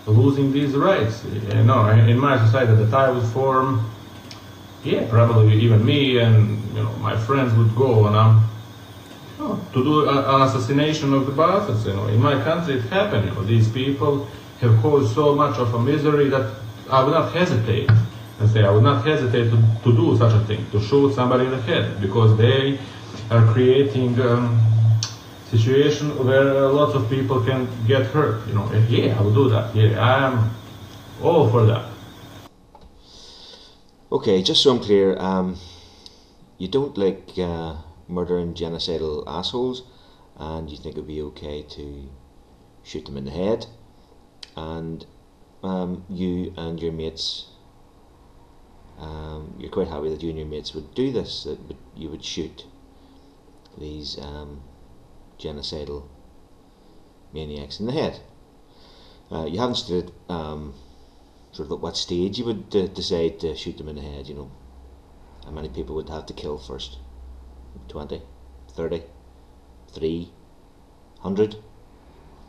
losing these rights. You know, in my society that I was formed, yeah, probably even me and my friends would go and to do an assassination of the bosses. In my country it happened. These people have caused so much of a misery that I would not hesitate. I would not hesitate to do such a thing, to shoot somebody in the head, because they are creating situation where lots of people can get hurt. Yeah, I will do that. Yeah, I am all for that. Okay, just so I'm clear, you don't like murdering genocidal assholes, and you think it would be okay to shoot them in the head, and you and your mates, you're quite happy that you and your mates would do this, that you would shoot these genocidal maniacs in the head. You haven't stated sort of at what stage you would decide to shoot them in the head. How many people would have to kill first? 20, 30, 300?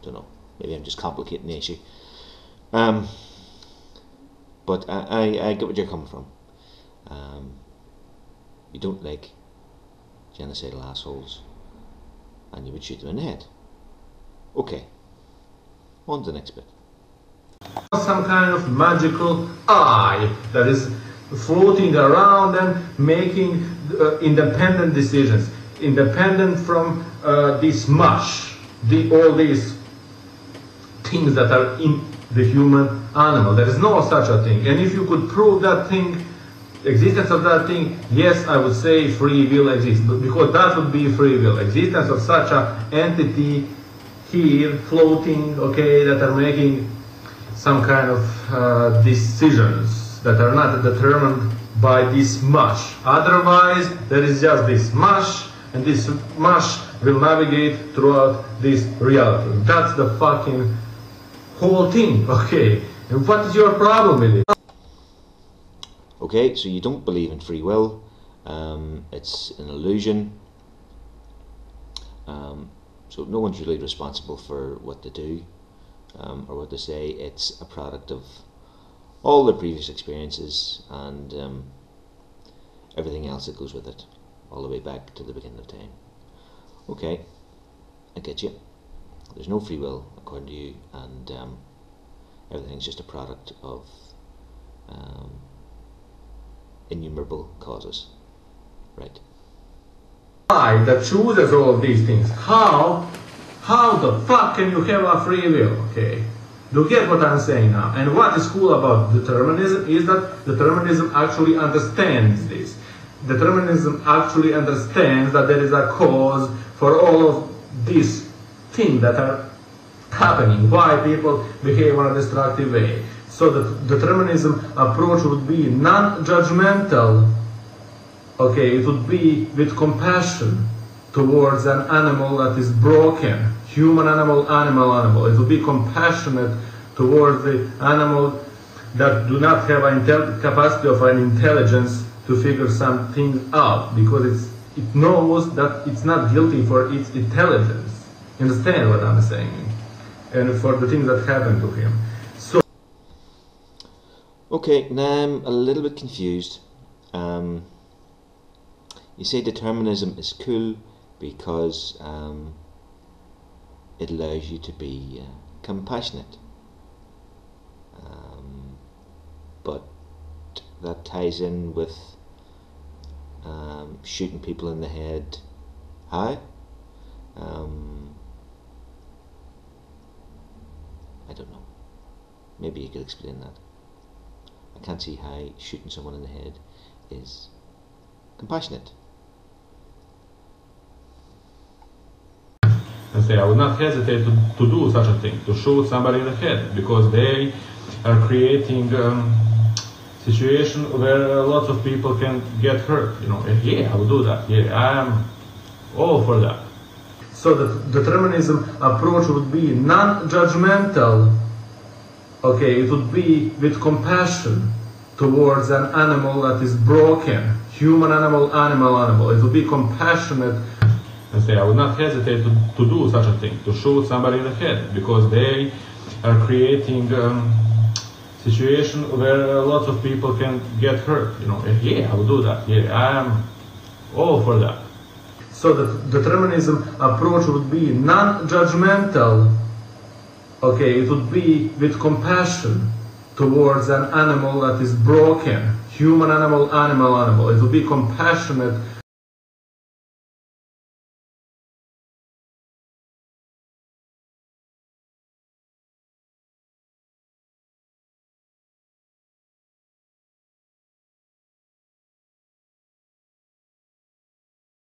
Don't know, maybe I'm just complicating the issue. But I get what you're coming from. You don't like genocidal assholes, and you would shoot them in the head. Okay, on to the next bit. Some kind of magical eye that is floating around and making independent decisions, independent from this mush, all these things that are in the human animal. There is no such a thing. And if you could prove that thing, existence of that thing, yes, I would say free will exists, because that would be free will. Existence of such an entity here floating, okay, that are making some kind of decisions that are not determined by this mush. Otherwise, there is just this mush, and this mush will navigate throughout this reality. That's the fucking whole thing, okay? And what is your problem with it? Okay, so you don't believe in free will. It's an illusion. So no one's really responsible for what they do or what they say. It's a product of all their previous experiences and everything else that goes with it, all the way back to the beginning of time. Okay, I get you. There's no free will according to you, and everything's just a product of innumerable causes, right? I that chooses all of these things. How the fuck can you have a free will? Okay, you get what I'm saying now. And what is cool about determinism is that determinism actually understands this. Determinism actually understands that there is a cause for all of these things that are happening, why people behave in a destructive way. So the determinism approach would be non-judgmental. Okay, it would be with compassion towards an animal that is broken, human animal. It would be compassionate towards the animal that do not have a capacity of an intelligence to figure some things out, because it knows that it's not guilty for its intelligence. Understand what I'm saying? And for the things that happened to him. So. Okay, now I'm a little bit confused. You say determinism is cool because it allows you to be compassionate, but that ties in with shooting people in the head. How? I don't know. Maybe you could explain that. I can't see how shooting someone in the head is compassionate. I would not hesitate to do such a thing, to shoot somebody in the head, because they are creating situation where lots of people can get hurt. Yeah, I will do that. Yeah, I am all for that. So the determinism approach would be non-judgmental. Okay, it would be with compassion towards an animal that is broken, human animal. It would be compassionate. I would not hesitate to do such a thing, to shoot somebody in the head, because they creating situation where lots of people can get hurt. You know, yeah, I will do that. Yeah, I am all for that. So the determinism approach would be non-judgmental. Okay, it would be with compassion towards an animal that is broken. Human animal, animal. It would be compassionate